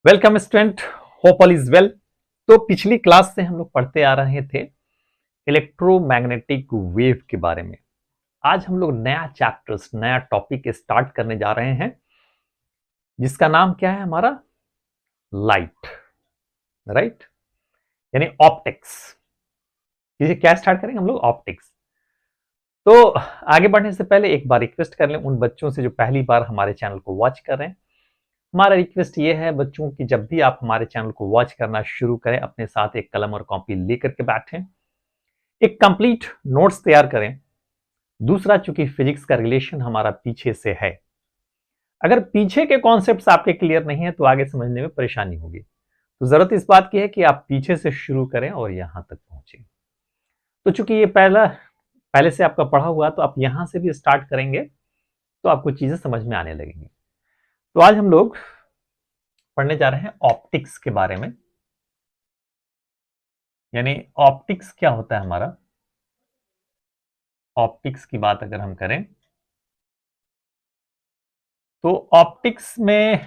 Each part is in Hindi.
Welcome student, hope all is well. तो पिछली क्लास से हम लोग पढ़ते आ रहे थे इलेक्ट्रोमैग्नेटिक वेव के बारे में। आज हम लोग नया चैप्टर्स, नया टॉपिक स्टार्ट करने जा रहे हैं जिसका नाम क्या है हमारा? Light, right? यानी ऑप्टिक्स। इसे क्या स्टार्ट करेंगे हम लोग? ऑप्टिक्स। तो आगे बढ़ने से पहले एक बार रिक्वेस्ट कर लें उन बच्चों से जो पहली बार हमारे चैनल को वॉच कर रहे हैं। हमारा रिक्वेस्ट ये है बच्चों की, जब भी आप हमारे चैनल को वॉच करना शुरू करें, अपने साथ एक कलम और कॉपी लेकर के बैठें, एक कंप्लीट नोट्स तैयार करें। दूसरा, चूंकि फिजिक्स का रिलेशन हमारा पीछे से है, अगर पीछे के कॉन्सेप्ट्स आपके क्लियर नहीं है तो आगे समझने में परेशानी होगी। तो जरूरत इस बात की है कि आप पीछे से शुरू करें और यहां तक पहुंचे। तो चूंकि ये पहले से आपका पढ़ा हुआ, तो आप यहां से भी स्टार्ट करेंगे तो आपको चीजें समझ में आने लगेंगी। तो आज हम लोग पढ़ने जा रहे हैं ऑप्टिक्स के बारे में। यानी ऑप्टिक्स क्या होता है हमारा? ऑप्टिक्स की बात अगर हम करें तो ऑप्टिक्स में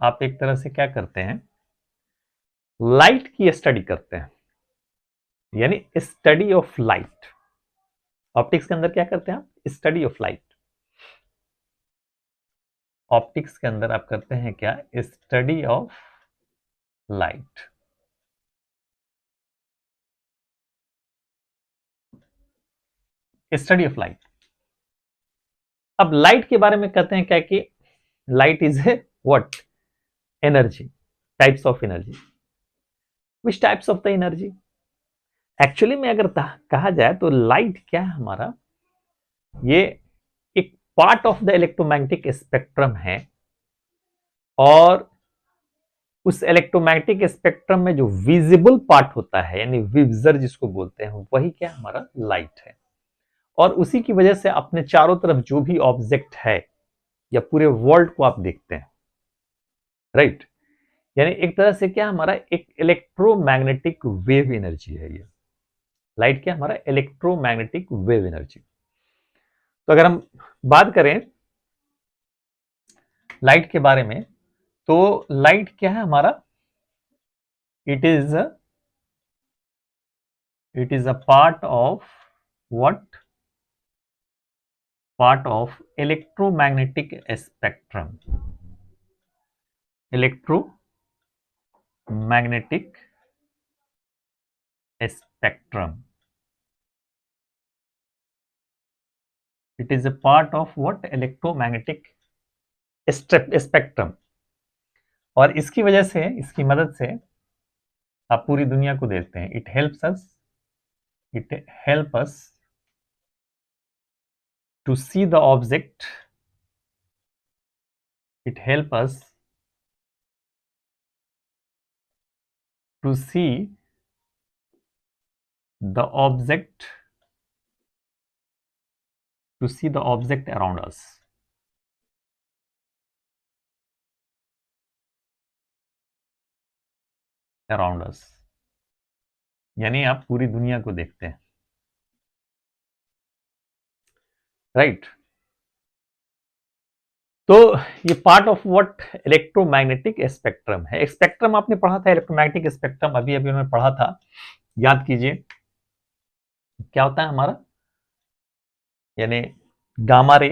आप एक तरह से क्या करते हैं? लाइट की स्टडी करते हैं, यानी स्टडी ऑफ लाइट। ऑप्टिक्स के अंदर क्या करते हैं आप? Study of light. ऑप्टिक्स के अंदर आप करते हैं क्या? Study of light. Study of light. अब लाइट के बारे में कहते हैं क्या कि light is a what? Energy, types of energy. Which types of the energy? Actually में अगर कहा जाए तो लाइट क्या है हमारा? ये एक part of the electromagnetic spectrum है, और उस इलेक्ट्रोमैग्नेटिक स्पेक्ट्रम में जो विजिबल पार्ट होता है, यानी विब्जर जिसको बोलते हैं, वही क्या हमारा? लाइट है। और उसी की वजह से अपने चारों तरफ जो भी ऑब्जेक्ट है या पूरे वर्ल्ड को आप देखते हैं, राइट? यानी एक तरह से क्या हमारा? एक इलेक्ट्रोमैग्नेटिक वेव एनर्जी है ये। लाइट क्या हमारा? Electromagnetic wave energy. तो अगर हम बात करें लाइट के बारे में, तो लाइट क्या है हमारा? It is a part of what? Part of electromagnetic spectrum. Electromagnetic spectrum. It is a part of what? Electromagnetic spectrum. और इसकी वजह से, इसकी मदद से आप पूरी दुनिया को देखते हैं। It help us to see the object. It help us to see the object, around us. यानी आप पूरी दुनिया को देखते हैं, राइट? तो ये part of what? Electromagnetic spectrum है। स्पेक्ट्रम आपने पढ़ा था, इलेक्ट्रोमैग्नेटिक स्पेक्ट्रम अभी अभी उन्होंने पढ़ा था, याद कीजिए। क्या होता है हमारा? यानी gamma ray,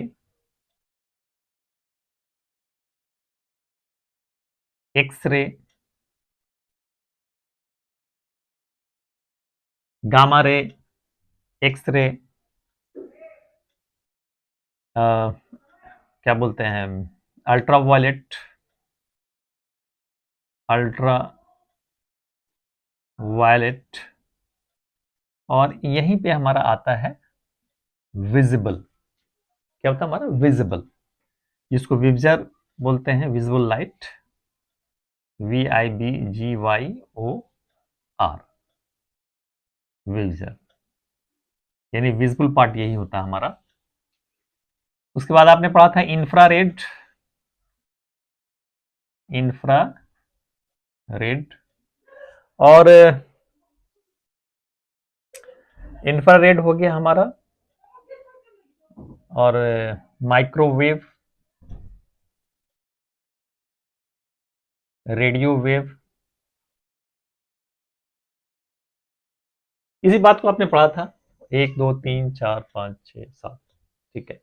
X ray, gamma ray, X ray, क्या बोलते हैं, अल्ट्रा वायलेट, और यहीं पे हमारा आता है विजिबल। क्या होता है हमारा? विजिबल, जिसको विब्जर बोलते हैं, विजिबल लाइट, VIBGYOR, विब्जर। यानी विजिबल पार्ट यही होता है हमारा। उसके बाद आपने पढ़ा था इंफ्रारेड। और इंफ्रारेड हो गया हमारा और माइक्रोवेव, रेडियो वेव, इसी बात को आपने पढ़ा था, 1 2 3 4 5 6 7, ठीक है।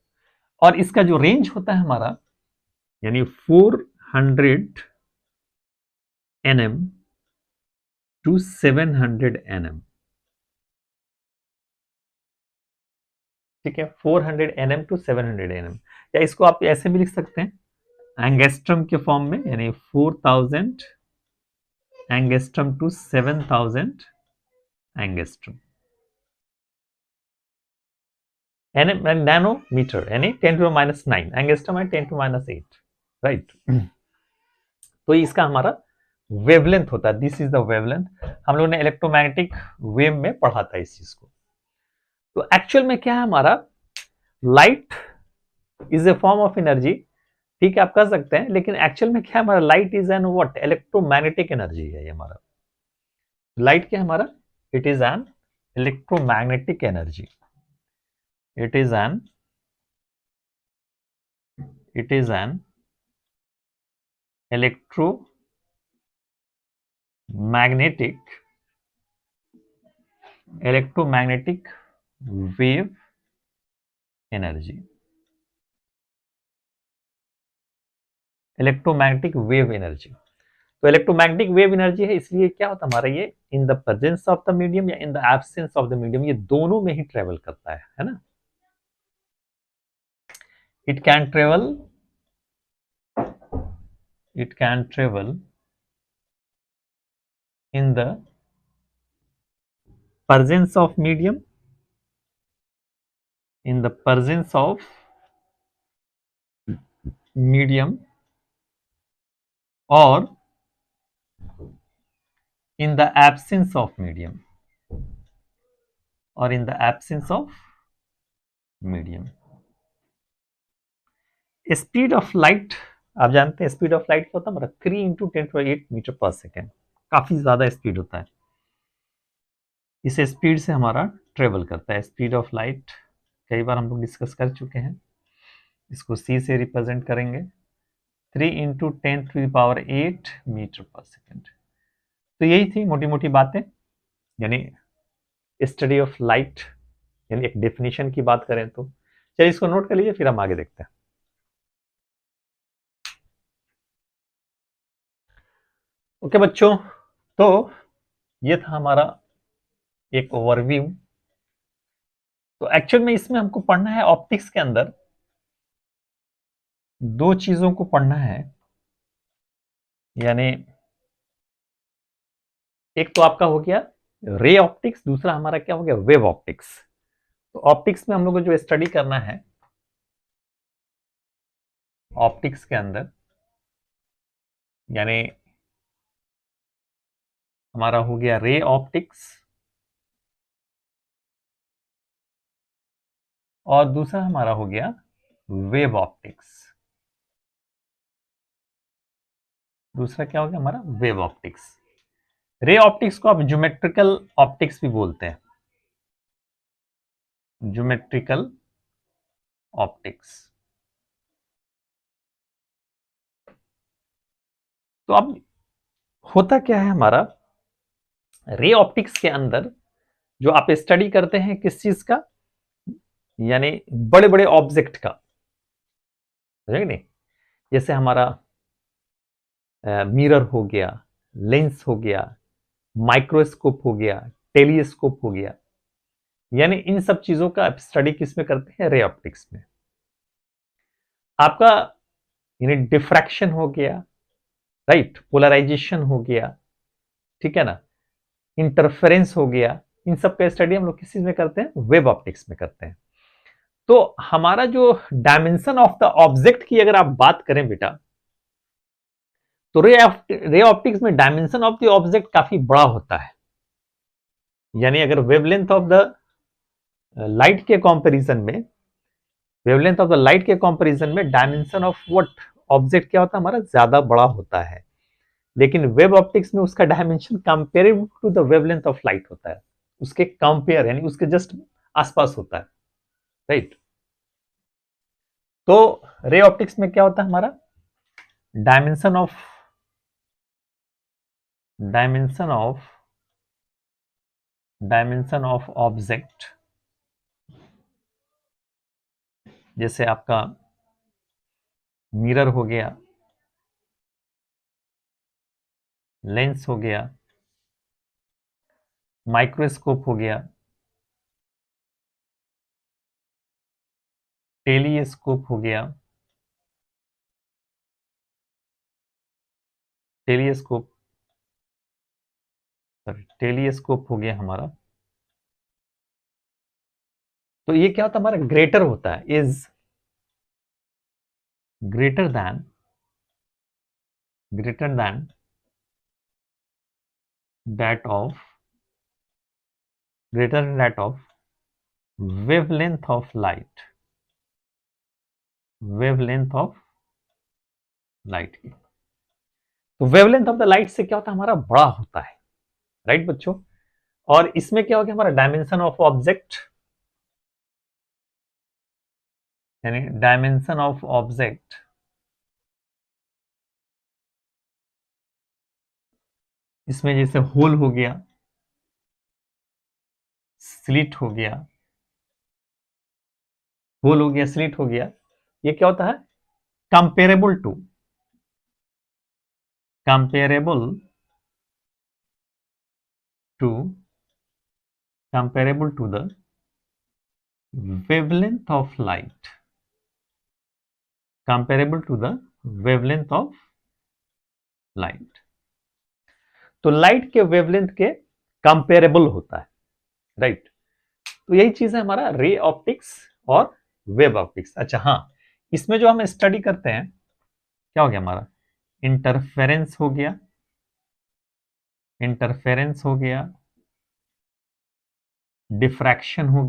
और इसका जो रेंज होता है हमारा, यानी 400 nm टू 700 nm, ठीक है, 400 nm टू 700 nm, या इसको आप ऐसे भी लिख सकते हैं एंगस्ट्रम के फॉर्म में, यानी 4000 एंगस्ट्रम टू 7000 एंगस्ट्रम, नैनोमीटर, यानी 10⁻⁹ एंगस्ट्रम है 10⁻8, राइट। तो इसका हमारा वेवलेंथ होता है, दिस इज द वेवलेंथ। हम लोगों ने इलेक्ट्रोमैग्नेटिक वेव में पढ़ा था इस चीज को। तो एक्चुअल में क्या है हमारा, light is a form of energy, ठीक है, आप कह सकते हैं, लेकिन एक्चुअल में क्या है हमारा, light is an what, electromagnetic energy है ये हमारा। लाइट क्या है हमारा, it is an electromagnetic energy, it is an electromagnetic wave energy, electromagnetic wave energy. तो इलेक्ट्रोमैग्नेटिक वेव एनर्जी है, इसलिए क्या होता है हमारा ये, in the presence of the medium या in the absence of the medium, ये दोनों में ही ट्रेवल करता है ना। It can travel in the presence of medium, in the presence of medium, or in the absence of medium, or in the absence of medium। Speed of light, आप जानते हैं स्पीड ऑफ लाइट क्या होता है हमारा, 3 × 10⁸ मीटर पर सेकेंड, काफी ज्यादा स्पीड होता है। इस स्पीड से हमारा ट्रेवल करता है, स्पीड ऑफ लाइट कई बार हम लोग डिस्कस कर चुके हैं। इसको c से रिप्रेजेंट करेंगे, 3 × 10⁸ मीटर पर सेकेंड। तो यही थी मोटी मोटी बातें, यानी स्टडी ऑफ लाइट, यानी एक डेफिनेशन की बात करें तो। चलिए इसको नोट कर लीजिए, फिर हम आगे देखते हैं। ओके बच्चों, तो ये था हमारा एक ओवरव्यू। तो एक्चुअल में इसमें हमको पढ़ना है, ऑप्टिक्स के अंदर दो चीजों को पढ़ना है, यानी एक तो आपका हो गया रे ऑप्टिक्स, दूसरा हमारा क्या हो गया, वेव ऑप्टिक्स। तो ऑप्टिक्स में हम लोग को जो स्टडी करना है, ऑप्टिक्स के अंदर यानी हमारा हो गया रे ऑप्टिक्स, और दूसरा हमारा हो गया वेव ऑप्टिक्स। दूसरा क्या हो गया हमारा, वेव ऑप्टिक्स। रे ऑप्टिक्स को आप ज्योमेट्रिकल ऑप्टिक्स भी बोलते हैं, ज्योमेट्रिकल ऑप्टिक्स। तो अब होता क्या है हमारा, रे ऑप्टिक्स के अंदर जो आप स्टडी करते हैं किस चीज का, यानी बड़े बड़े ऑब्जेक्ट का, नहीं, जैसे हमारा मिरर हो गया, लेंस हो गया, माइक्रोस्कोप हो गया, टेलीस्कोप हो गया, यानी इन सब चीजों का स्टडी किस में करते हैं, रे ऑप्टिक्स में। आपका यानी डिफ्रैक्शन हो गया, राइट, पोलराइजेशन हो गया, ठीक है ना, इंटरफेरेंस हो गया, इन सब का स्टडी हम लोग किस चीज में करते हैं, वेव ऑप्टिक्स में करते हैं। तो हमारा जो डायमेंशन ऑफ द ऑब्जेक्ट की अगर आप बात करें बेटा, तो रे ऑप्टिक्स में डायमेंशन ऑफ द ऑब्जेक्ट काफी बड़ा होता है। यानी अगर वेवलेंथ ऑफ द लाइट के कंपैरिजन में, वेवलेंथ ऑफ द लाइट के कंपैरिजन में डायमेंशन ऑफ व्हाट ऑब्जेक्ट क्या होता है हमारा, ज्यादा बड़ा होता है। लेकिन वेव ऑप्टिक्स में उसका dimension comparable to the wavelength of light होता है, उसके कंपेयर यानी उसके जस्ट आसपास होता है, राइट। तो रे ऑप्टिक्स में क्या होता है हमारा, डायमेंशन ऑफ ऑब्जेक्ट, जैसे आपका मिरर हो गया, लेंस हो गया, माइक्रोस्कोप हो गया, टेलीस्कोप हो गया, टेलीस्कोप हो गया हमारा। तो ये क्या होता है, हमारा ग्रेटर होता है, is greater than that of wavelength of light, की। तो वेवलेंथ ऑफ द लाइट से क्या होता है, हमारा बड़ा होता है, राइट बच्चों। और इसमें क्या हो गया, हमारा डायमेंशन ऑफ ऑब्जेक्ट, यानी डायमेंशन ऑफ ऑब्जेक्ट इसमें जैसे होल हो गया, स्लिट हो गया, स्लिट हो गया, ये क्या होता है, comparable to the wavelength of light, तो लाइट के वेवलेंथ के कंपेरेबल होता है, राइट। तो यही चीज है हमारा रे ऑप्टिक्स और वेव ऑप्टिक्स। अच्छा हाँ, इसमें जो हम स्टडी करते हैं क्या हो गया, हमारा इंटरफेरेंस हो गया, डिफ्रैक्शन हो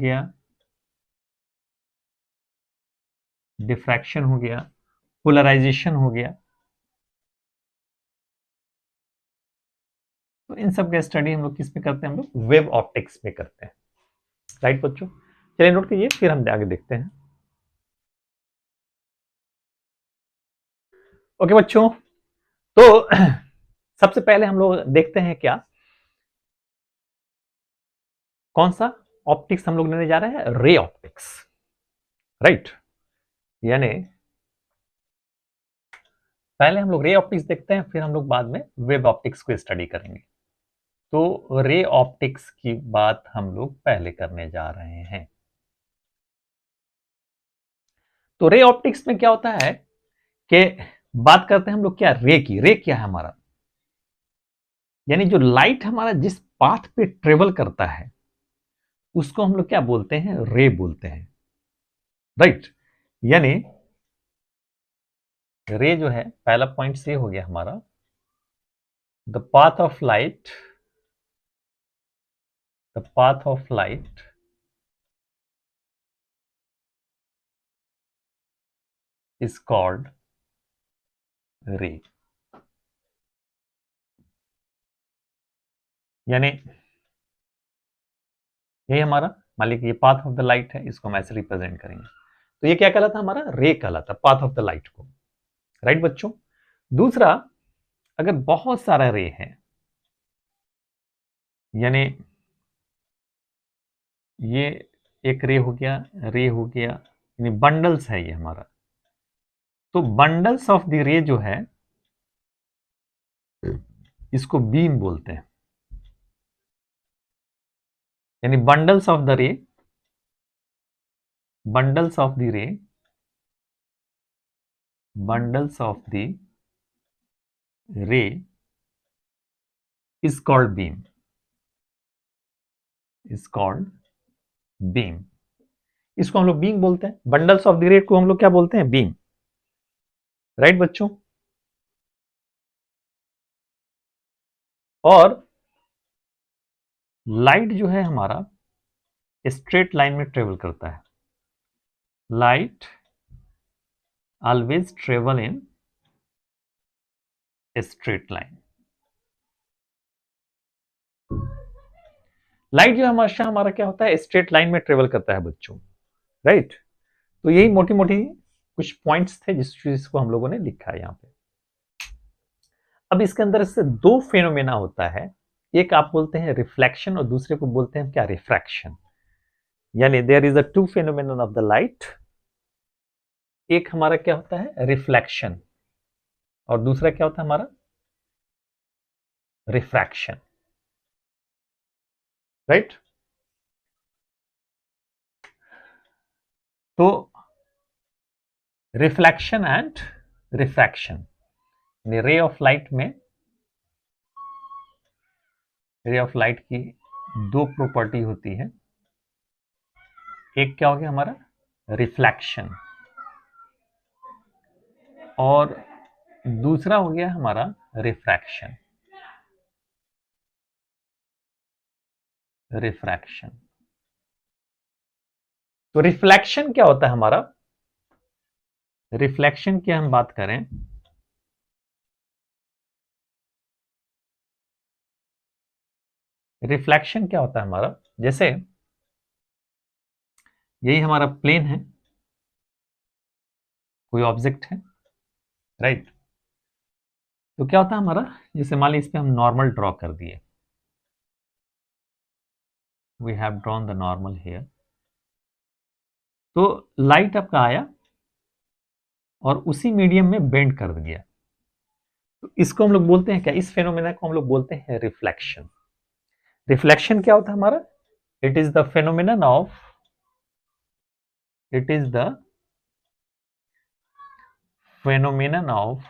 गया, पोलराइजेशन हो गया। तो इन सब का स्टडी हम लोग किस में करते हैं, हम लोग वेव ऑप्टिक्स में करते हैं, राइट बच्चों। चलिए नोट कीजिए, फिर हम आगे देखते हैं। ओके बच्चों, तो सबसे पहले हम लोग देखते हैं क्या, कौन सा ऑप्टिक्स हम लोग लेने जा रहे हैं, रे ऑप्टिक्स, राइट। यानी पहले हम लोग रे ऑप्टिक्स देखते हैं, फिर हम लोग बाद में वेव ऑप्टिक्स को स्टडी करेंगे। तो रे ऑप्टिक्स की बात हम लोग पहले करने जा रहे हैं। तो रे ऑप्टिक्स में क्या होता है कि बात करते हैं हम लोग क्या, रे की। रे क्या है हमारा, यानी जो लाइट हमारा जिस पाथ पे ट्रेवल करता है उसको हम लोग क्या बोलते हैं, रे बोलते हैं, राइट। यानी रे जो है, पहला पॉइंट से हो गया हमारा, the path of light is called रे। यानी यही हमारा, मान लीजिए ये पाथ ऑफ द लाइट है, इसको हम ऐसे रिप्रेजेंट करेंगे, तो ये क्या कहलाता है, हमारा रे कहलाता है, पाथ ऑफ द लाइट को, राइट बच्चों। दूसरा, अगर बहुत सारा रे है, यानी ये एक रे हो गया, यानी बंडल्स है ये हमारा, तो बंडल्स ऑफ द रे जो है इसको बीम बोलते हैं। यानी बंडल्स ऑफ द रे is called beam, इसको हम लोग बीम बोलते हैं। बंडल्स ऑफ द रे को हम लोग क्या बोलते हैं, बीम, राइट बच्चों। और लाइट जो है हमारा स्ट्रेट लाइन में ट्रेवल करता है, light always travel in straight line. Light जो हमेशा हमारा क्या होता है, स्ट्रेट लाइन में ट्रेवल करता है बच्चों, राइट। तो यही मोटी मोटी कुछ पॉइंट्स थे जिसको हम लोगों ने लिखा है यहाँ पे। अब इसके अंदर से दो फेनोमेना होता है, एक आप बोलते हैं रिफ्लेक्शन और दूसरे को बोलते हैं क्या, रिफ्रैक्शन। यानी there is a two phenomenon of the light, एक हमारा क्या होता है रिफ्लेक्शन और दूसरा क्या होता है हमारा रिफ्रैक्शन, राइट। तो reflection and refraction, ray of light में, रे ऑफ लाइट की दो प्रॉपर्टी होती है, एक क्या हो गया हमारा रिफ्लेक्शन और दूसरा हो गया हमारा रिफ्रैक्शन, रिफ्रैक्शन। तो रिफ्लेक्शन क्या होता है हमारा, रिफ्लेक्शन की हम बात करें, रिफ्लेक्शन क्या होता है हमारा, जैसे यही हमारा प्लेन है, कोई ऑब्जेक्ट है, राइट। तो क्या होता है हमारा, जैसे मान लीजिए इस पे हम नॉर्मल ड्रॉ कर दिए, we have drawn the normal here. तो लाइट आपका आया और उसी मीडियम में बेंड कर गया, तो इसको हम लोग बोलते हैं क्या, इस फेनोमेना को हम लोग बोलते हैं रिफ्लेक्शन। रिफ्लेक्शन क्या होता है हमारा, it is the phenomenon of, it is the phenomenon of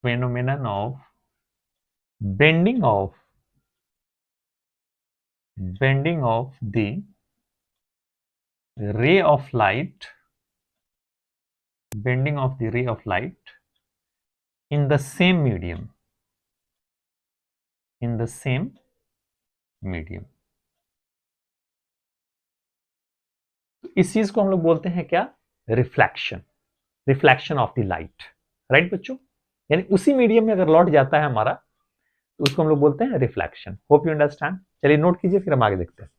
phenomenon of bending of bending of the ray of light, bending of the ray of light in the same medium, in the same medium। तो इस चीज को हम लोग बोलते हैं क्या, reflection, reflection of the light, right बच्चों। यानी उसी मीडियम में अगर लौट जाता है हमारा तो उसको हम लोग बोलते हैं रिफ्लेक्शन। Hope you understand. चलिए नोट कीजिए, फिर हम आगे देखते हैं।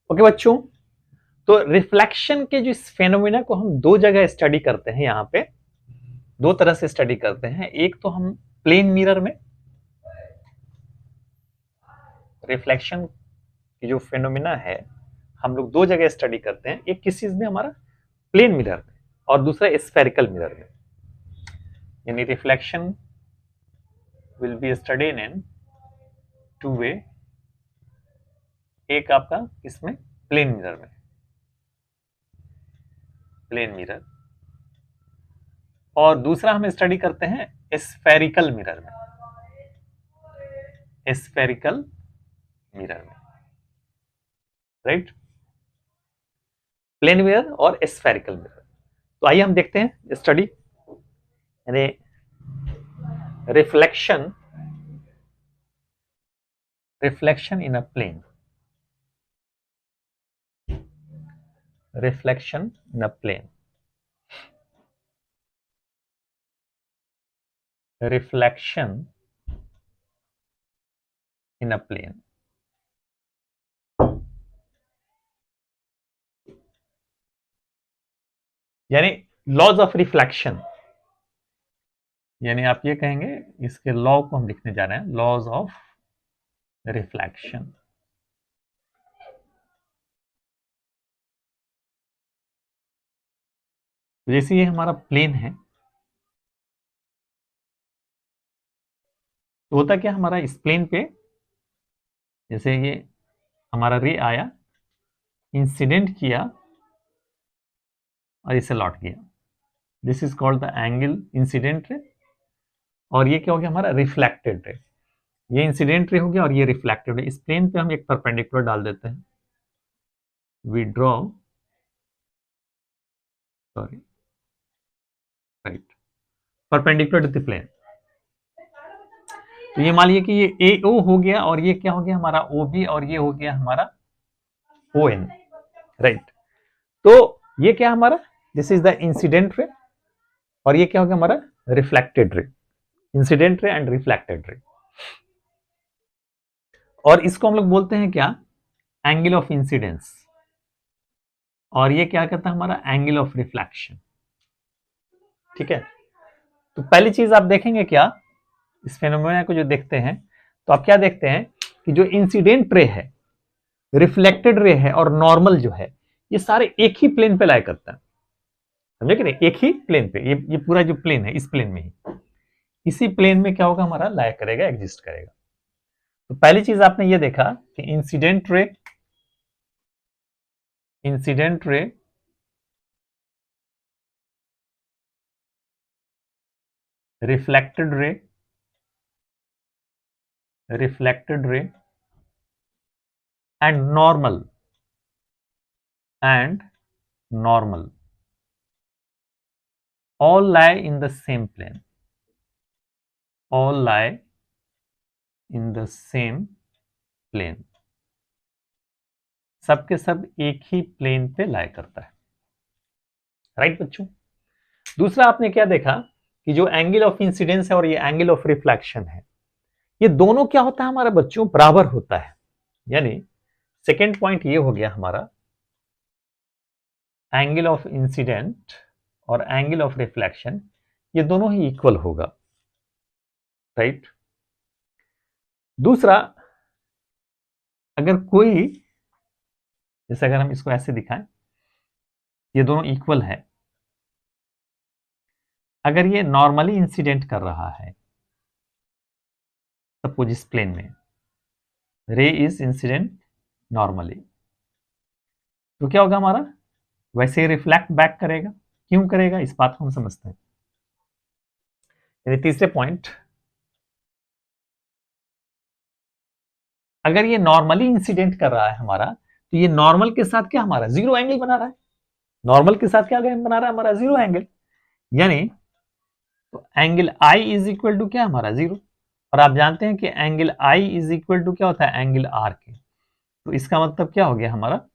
ओके बच्चों, तो रिफ्लेक्शन के जो इस फेनोमेना को हम दो जगह स्टडी करते हैं, यहां पे दो तरह से स्टडी करते हैं। एक तो हम प्लेन मिरर में रिफ्लेक्शन की जो फेनोमेना है हम लोग दो जगह स्टडी करते हैं, एक किस चीज में, हमारा प्लेन मिरर में, और दूसरा स्फेरिकल मिरर में। यानी reflection will be studied in two way, एक आपका इसमें प्लेन मिरर में, प्लेन मिरर, और दूसरा हम स्टडी करते हैं स्फेरिकल मिरर में, स्फेरिकल मिरर में, राइट। प्लेन मिरर और स्फेरिकल मिरर। तो आइए हम देखते हैं स्टडी, यानी reflection, reflection in a plane, reflection in a plane, reflection in a plane. यानी लॉज ऑफ रिफ्लेक्शन, यानी आप ये कहेंगे, इसके लॉ को हम लिखने जा रहे हैं, लॉज ऑफ रिफ्लेक्शन। जैसे ये हमारा प्लेन है, तो होता क्या हमारा इस प्लेन पे, जैसे ये हमारा रे आया, इंसिडेंट किया और इसे लौट गया, this is called the angle incident ray. और ये क्या हो गया हमारा रिफ्लेक्टेड रे, ये इंसिडेंट रे हो गया और ये रिफ्लेक्टेड रे। इस प्लेन पे हम एक परपेंडिकुलर डाल देते हैं, we draw, sorry, right, perpendicular to the plane. तो ये मान लीजिए कि ये ए ओ हो गया और ये क्या हो गया हमारा ओ बी, और ये हो गया हमारा ओ एन, राइट। तो ये क्या हमारा, this is the incident ray, और ये क्या हो गया हमारा reflected ray, incident ray and reflected ray. और इसको हम लोग बोलते हैं क्या, एंगल ऑफ इंसिडेंस, और ये क्या कहता है हमारा एंगल ऑफ रिफ्लेक्शन। ठीक है, तो पहली चीज आप देखेंगे क्या इस फेनोमेना को जो देखते हैं, तो आप क्या देखते हैं कि जो इंसिडेंट रे है, रिफ्लेक्टेड रे है और नॉर्मल जो है, ये सारे एक ही प्लेन पे लाया करता है। समझे कि नहीं, एक ही प्लेन पे, ये पूरा जो प्लेन है इस प्लेन में ही, इसी प्लेन में क्या होगा हमारा लाया करेगा, एग्जिस्ट करेगा। तो पहली चीज आपने ये देखा कि incident ray, reflected ray, and normal all lie in the same plane, सबके सब एक ही प्लेन पे लाया करता है। राइट बच्चों, दूसरा आपने क्या देखा कि जो एंगल ऑफ इंसिडेंस है और ये एंगल ऑफ रिफ्लेक्शन है, ये दोनों क्या होता है हमारा बच्चों, बराबर होता है। यानी सेकेंड पॉइंट ये हो गया हमारा, एंगल ऑफ इंसिडेंट और एंगल ऑफ रिफ्लेक्शन ये दोनों ही इक्वल होगा। राइट, दूसरा अगर कोई, जैसे अगर हम इसको ऐसे दिखाएं, ये दोनों इक्वल है, अगर ये नॉर्मली इंसिडेंट कर रहा है, सपोज इस प्लेन में रे इज इंसिडेंट नॉर्मली, तो क्या होगा हमारा, वैसे रिफ्लेक्ट बैक करेगा। क्यों करेगा, इस बात को हम समझते हैं। यानी तीसरे पॉइंट, अगर ये नॉर्मली इंसिडेंट कर रहा है हमारा, तो ये नॉर्मल के साथ क्या हमारा जीरो एंगल बना रहा है, नॉर्मल के साथ क्या बना रहा है हमारा जीरो एंगल। यानी तो angle I is equal to क्या हमारा जीरो, और आप जानते हैं कि angle I is equal to क्या होता है एंगल आर के। तो इसका मतलब क्या हो गया हमारा,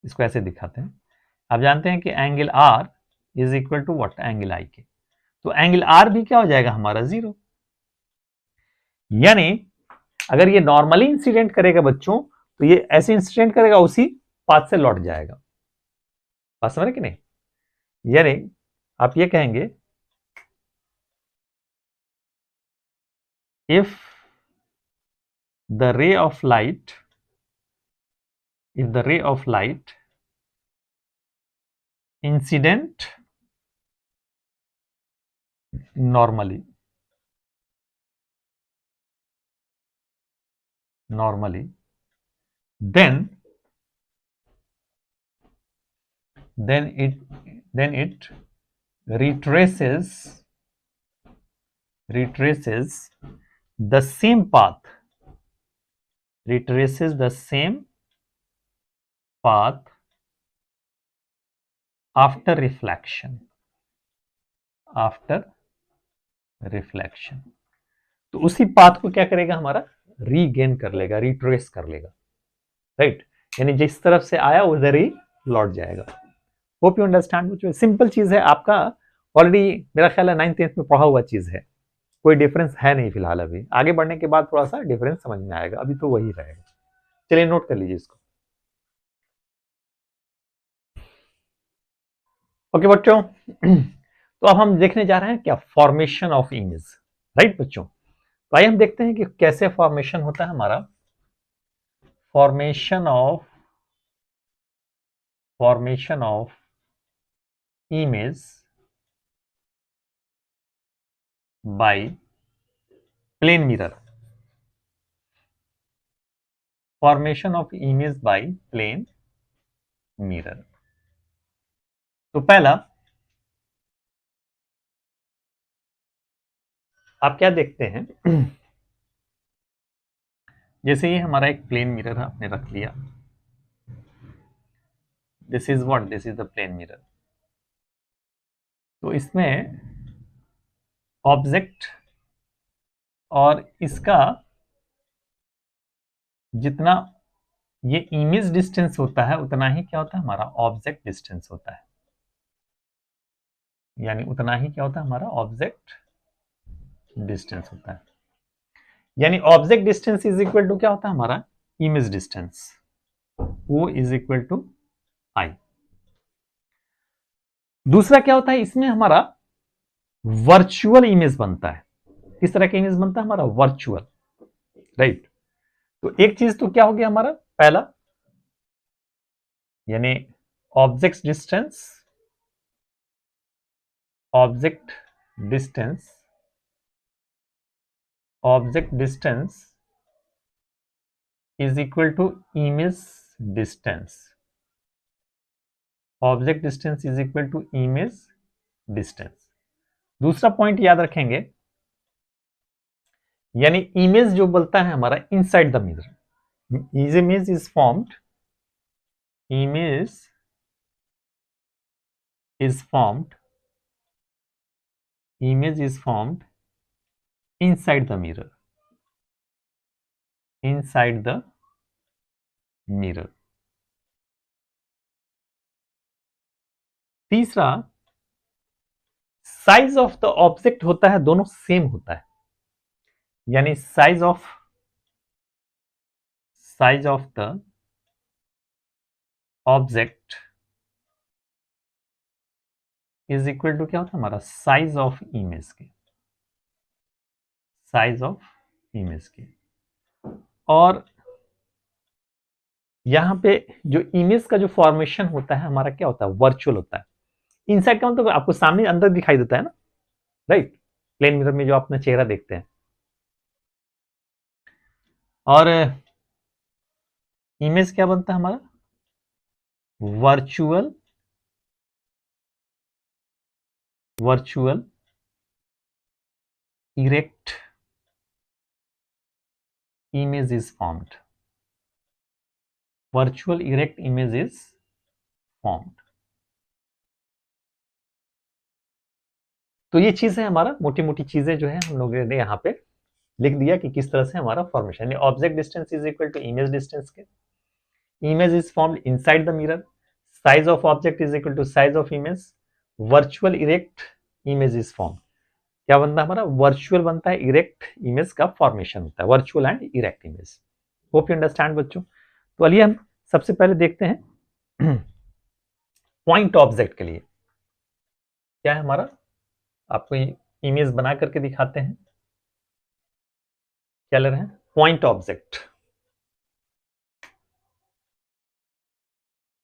इसको ऐसे दिखाते हैं, आप जानते हैं कि angle R is equal to what, angle I के, तो एंगल आर भी क्या हो जाएगा हमारा जीरो। यानी अगर ये नॉर्मली इंसिडेंट करेगा बच्चों, तो ये ऐसे इंसिडेंट करेगा, उसी पाथ से लौट जाएगा। बात समझ रहे कि नहीं, यानी आप ये कहेंगे if the ray of light incident normally then it retraces the same path, after reflection, तो उसी पाथ को क्या करेगा हमारा, रीगेन कर लेगा, रिट्रेस कर लेगा। राइट, यानी जिस तरफ से आया उधर ही लौट जाएगा। होप यू अंडरस्टैंड बच्चों, सिंपल चीज है, आपका ऑलरेडी मेरा ख्याल है 9th 10th में पढ़ा हुआ चीज है, कोई डिफरेंस है नहीं फिलहाल। अभी आगे बढ़ने के बाद थोड़ा सा डिफरेंस समझ में आएगा, अभी तो वही रहेगा। चलिए नोट कर लीजिए इसको। ओके बच्चों, तो अब हम देखने जा रहे हैं क्या, फॉर्मेशन ऑफ इमेज। राइट बच्चों, तो आइए हम देखते हैं कि कैसे फॉर्मेशन होता है हमारा, formation of image by plane mirror. Formation of image by plane mirror. तो पहला आप क्या देखते हैं, जैसे ये हमारा एक प्लेन मिरर आपने रख लिया, this is what, this is the plane mirror. तो इसमें ऑब्जेक्ट और इसका जितना ये इमेज डिस्टेंस होता है, उतना ही क्या होता है हमारा ऑब्जेक्ट डिस्टेंस होता है। यानी उतना ही क्या होता है हमारा ऑब्जेक्ट डिस्टेंस होता है। यानी object distance is equal to क्या होता है हमारा इमेज डिस्टेंस, वो इज इक्वल टू आई। दूसरा क्या होता है, इसमें हमारा वर्चुअल इमेज बनता है। किस तरह का इमेज बनता है हमारा, वर्चुअल, राइट। तो एक चीज तो क्या हो गया हमारा, पहला यानी object distance, object distance, object distance is equal to image distance, object distance is equal to image distance. दूसरा पॉइंट याद रखेंगे, यानी इमेज जो बोलता है हमारा inside the mirror, image is formed, image is formed, image is formed inside the mirror, inside the mirror। तीसरा, साइज ऑफ द ऑब्जेक्ट होता है, दोनों सेम होता है, यानी size of the object is equal to क्या होता है हमारा, साइज ऑफ इमेज के, साइज ऑफ इमेज के। और यहां पे जो इमेज का जो फॉर्मेशन होता है हमारा क्या होता है, वर्चुअल होता है। इनसाइड का मतलब आपको सामने अंदर दिखाई देता है ना, राइट, प्लेन मिरर में जो अपना चेहरा देखते हैं। और इमेज क्या बनता है हमारा, virtual, virtual erect image is formed, virtual erect image is formed. तो ये चीज है हमारा, मोटी मोटी चीजें जो है हम लोगों ने यहाँ पे लिख दिया कि किस तरह से हमारा formation, object distance is equal to image distance के, image is formed inside the mirror, size of object is equal to size of image, virtual erect image is formed. क्या बनता है हमारा, वर्चुअल बनता है, इरेक्ट इमेज का फॉर्मेशन होता है, virtual and erect image. Hope you understand बच्चों। तो आइए हम सबसे पहले देखते हैं पॉइंट ऑब्जेक्ट के लिए क्या है हमारा, आपको इमेज बना करके दिखाते हैं, क्या ले रहे हैं, पॉइंट ऑब्जेक्ट।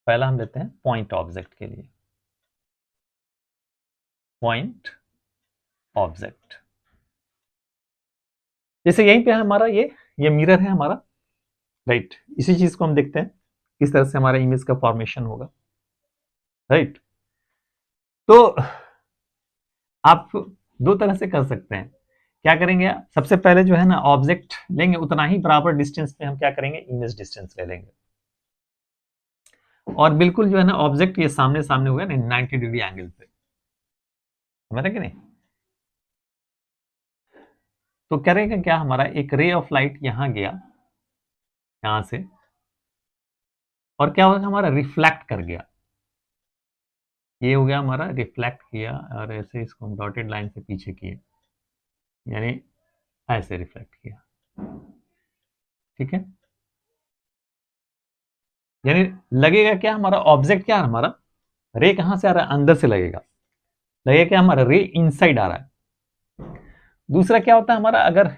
पहला हम लेते हैं पॉइंट ऑब्जेक्ट के लिए, पॉइंट ऑब्जेक्ट। जैसे यहीं पे है हमारा ये मिरर है हमारा, राइट। इसी चीज को हम देखते हैं किस तरह से हमारा इमेज का फॉर्मेशन होगा, राइट। तो आप दो तरह से कर सकते हैं, क्या करेंगे, सबसे पहले जो है ना ऑब्जेक्ट लेंगे, उतना ही बराबर डिस्टेंस पे हम क्या करेंगे, इमेज डिस्टेंस ले लेंगे, और बिल्कुल जो है ना ऑब्जेक्ट ये सामने सामने होगा 90 डिग्री एंगल पे, समझ रहे कि नहीं। तो करेंगे क्या, हमारा एक रे ऑफ लाइट यहां गया, यहां से, और क्या होगा हमारा, रिफ्लेक्ट कर गया, ये हो गया हमारा रिफ्लेक्ट किया, और ऐसे इसको हम डॉटेड लाइन से पीछे किए, यानी ऐसे रिफ्लेक्ट किया, ठीक है। यानी लगेगा क्या हमारा ऑब्जेक्ट, क्या है हमारा रे कहां से आ रहा है, अंदर से लगेगा, लगेगा क्या हमारा रे इनसाइड आ रहा है। दूसरा क्या होता है हमारा, अगर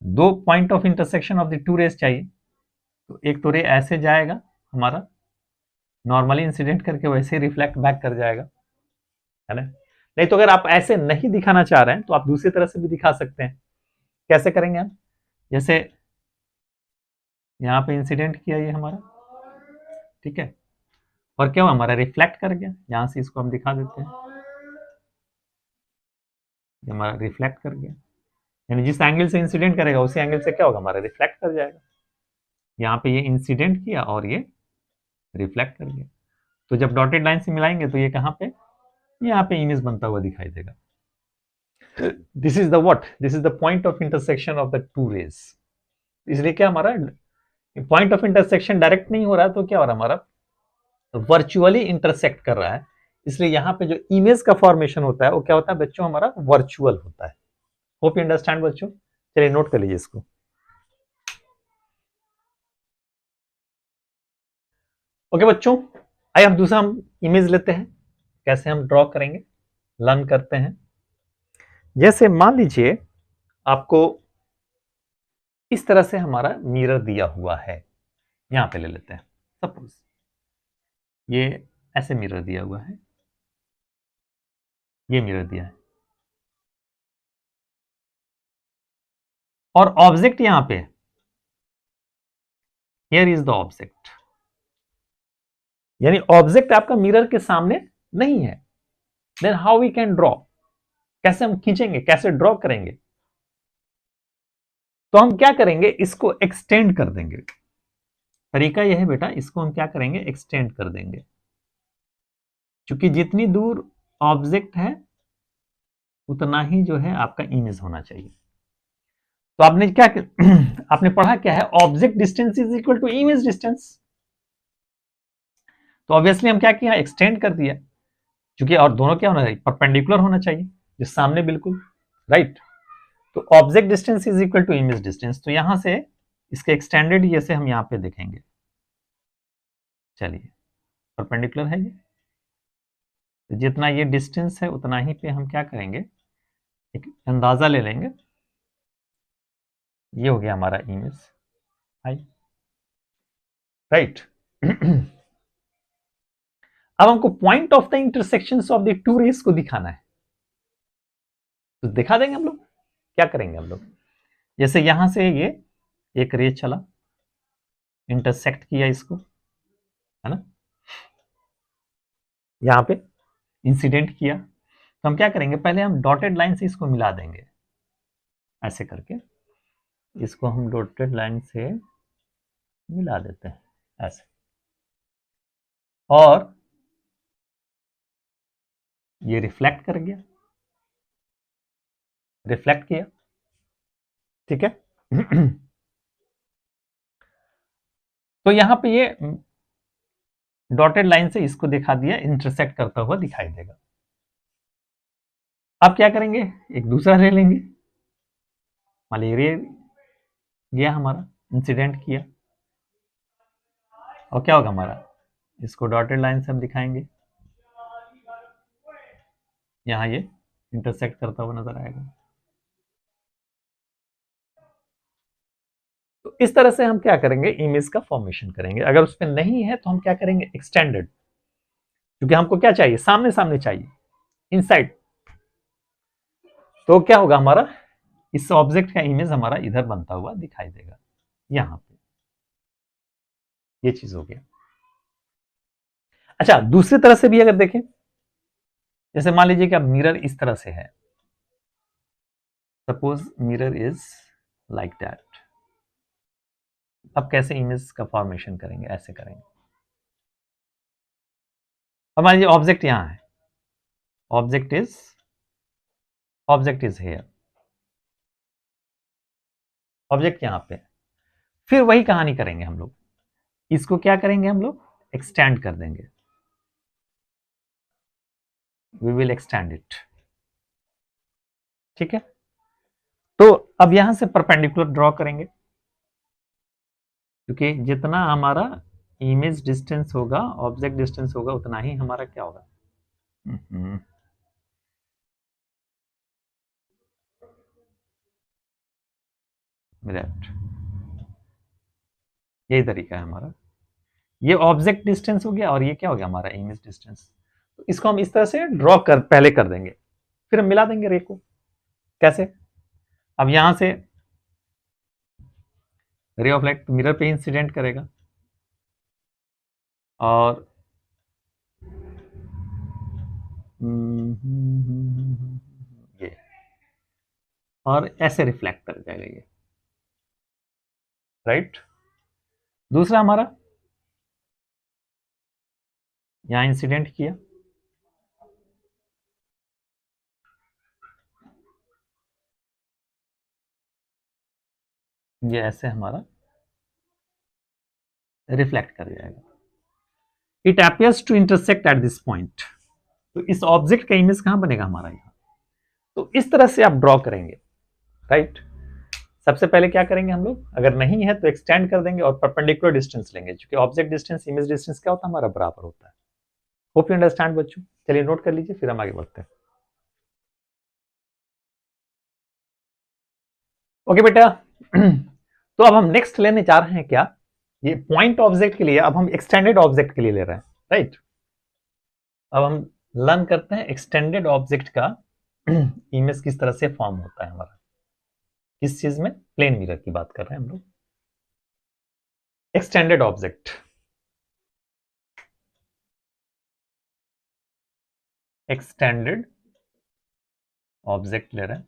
दो point of intersection of the two rays चाहिए, तो एक तो रे ऐसे जाएगा हमारा, नॉर्मली इंसिडेंट करके वैसे ही रिफ्लेक्ट बैक कर जाएगा, है ना। नहीं तो अगर आप ऐसे नहीं दिखाना चाह रहे हैं तो आप दूसरी तरह से भी दिखा सकते हैं। कैसे करेंगे हम, जैसे यहाँ पे इंसिडेंट किया ये हमारा, ठीक है, और क्या हुआ हमारा रिफ्लेक्ट कर गया, यहां से इसको हम दिखा देते हैं, ये हमारा रिफ्लेक्ट कर गया, यानी जिस एंगल से इंसिडेंट करेगा उसी एंगल से क्या होगा हमारा रिफ्लेक्ट कर जाएगा। यहाँ पे ये इंसिडेंट किया और ये रिफ्लेक्ट कर गया, तो जब डॉटेड लाइन से मिलाएंगे तो ये कहाँ पे, यहाँ पे इमेज बनता हुआ दिखाई देगा। This is the what, this is the point of intersection of the two rays. इसलिए क्या हमारा पॉइंट ऑफ इंटरसेक्शन डायरेक्ट नहीं हो रहा है, तो क्या हो रहा है हमारा वर्चुअली इंटरसेक्ट कर रहा है, इसलिए यहाँ पे जो इमेज का फॉर्मेशन होता है वो क्या होता है बच्चों, हमारा वर्चुअल होता है। होप यू अंडरस्टैंड बच्चों, चलिए नोट कर लीजिए इसको। ओके बच्चों, आइए हम दूसरा इमेज लेते हैं, कैसे हम ड्रॉ करेंगे लर्न करते हैं। जैसे मान लीजिए आपको इस तरह से हमारा मिरर दिया हुआ है, यहां पे ले लेते हैं। सपोज ये ऐसे मिरर दिया हुआ है, ये मिरर दिया है और ऑब्जेक्ट यहां पे, हियर इज द ऑब्जेक्ट, यानी ऑब्जेक्ट आपका मिरर के सामने नहीं है। Then how we can draw, कैसे हम खींचेंगे, कैसे ड्रॉ करेंगे? तो हम क्या करेंगे, इसको एक्सटेंड कर देंगे। तरीका यह है बेटा, इसको हम क्या करेंगे, एक्सटेंड कर देंगे, क्योंकि जितनी दूर ऑब्जेक्ट है उतना ही जो है आपका इमेज होना चाहिए। तो आपने क्या आपने पढ़ा क्या है, object distance is equal to image distance. तो ऑब्वियसली हम क्या किया, एक्सटेंड कर दिया, क्योंकि और दोनों क्या होना चाहिए, परपेंडिकुलर होना चाहिए, जो सामने बिल्कुल, राइट। तो object distance is equal to image distance, तो यहां से इसके एक्सटेंडेड जैसे हम यहां पे देखेंगे, चलिए परपेंडिकुलर है ये, तो जितना ये डिस्टेंस है उतना ही पे हम क्या करेंगे, एक अंदाजा ले लेंगे, ये हो गया हमारा इमेज आई, राइट। अब हमको point of the intersection of the two rays को दिखाना है, तो दिखा देंगे हम लोग। क्या करेंगे हम लोग, जैसे यहां से ये एक रे चला, इंटरसेक्ट किया इसको, है ना, यहां पे इंसिडेंट किया, तो हम क्या करेंगे, पहले हम डॉटेड लाइन से इसको मिला देंगे, ऐसे करके इसको हम डॉटेड लाइन से मिला देते हैं ऐसे, और ये रिफ्लेक्ट कर गया, रिफ्लेक्ट किया, ठीक है। तो यहां पे ये डॉटेड लाइन से इसको दिखा दिया, इंटरसेक्ट करता हुआ दिखाई देगा। अब क्या करेंगे, एक दूसरा रे लेंगे, मान लीजिए रे गया हमारा, इंसिडेंट किया, और क्या होगा हमारा, इसको डॉटेड लाइन से हम दिखाएंगे, यहां ये इंटरसेक्ट करता हुआ नजर आएगा। तो इस तरह से हम क्या करेंगे, इमेज का फॉर्मेशन करेंगे। अगर उसमें नहीं है तो हम क्या करेंगे, एक्सटेंडेड, क्योंकि हमको क्या चाहिए, सामने सामने चाहिए, इनसाइड। तो क्या होगा हमारा, इस ऑब्जेक्ट का इमेज हमारा इधर बनता हुआ दिखाई देगा, यहां पे, ये चीज हो गया। अच्छा, दूसरी तरह से भी अगर देखें, जैसे मान लीजिए कि अब मिरर इस तरह से है, suppose mirror is like that. अब कैसे इमेज का फॉर्मेशन करेंगे, ऐसे करेंगे। अब मान लीजिए ऑब्जेक्ट यहां है, ऑब्जेक्ट इज हेयर, ऑब्जेक्ट यहां पे, फिर वही कहानी करेंगे हम लोग, इसको क्या करेंगे हम लोग, एक्सटेंड कर देंगे, वी विल एक्सटेंड इट, ठीक है। तो अब यहां से परपेंडिकुलर ड्रॉ करेंगे, क्योंकि जितना हमारा इमेज डिस्टेंस होगा, ऑब्जेक्ट डिस्टेंस होगा, उतना ही हमारा क्या होगा, यही तरीका है हमारा। ये ऑब्जेक्ट डिस्टेंस हो गया और ये क्या हो गया हमारा इमेज डिस्टेंस। तो इसको हम इस तरह से ड्रॉ कर पहले कर देंगे, फिर हम मिला देंगे रे को। कैसे, अब यहां से रे ऑफ लाइट मिरर पे इंसिडेंट करेगा और ये, और ऐसे रिफ्लेक्ट कर जाएगा ये, राइट। दूसरा हमारा यहां इंसिडेंट किया, ये ऐसे हमारा रिफ्लेक्ट कर जाएगा। It appears to intersect at this point, तो इस ऑब्जेक्ट का इमेज कहां बनेगा हमारा यहां। तो इस तरह से आप ड्रॉ करेंगे, राइट। सबसे पहले क्या करेंगे हम लोग, अगर नहीं है तो एक्सटेंड कर देंगे और परपेंडिकुलर डिस्टेंस लेंगे, क्योंकि ऑब्जेक्ट डिस्टेंस इमेज डिस्टेंस क्या होता है हमारा, बराबर होता है। होप यू अंडरस्टैंड बच्चों। चलिए नोट कर लीजिए, फिर हम आगे बढ़ते हैं। ओके बेटा, तो अब हम नेक्स्ट लेने जा रहे हैं क्या, ये पॉइंट ऑब्जेक्ट के लिए अब हम एक्सटेंडेड ऑब्जेक्ट के लिए ले रहे हैं, राइट। अब हम लर्न करते हैं एक्सटेंडेड ऑब्जेक्ट का इमेज किस तरह से फॉर्म होता है हमारा, किस चीज में, प्लेन मिरर की बात कर रहे हैं हम लोग। एक्सटेंडेड ऑब्जेक्ट, एक्सटेंडेड ऑब्जेक्ट ले रहे हैं,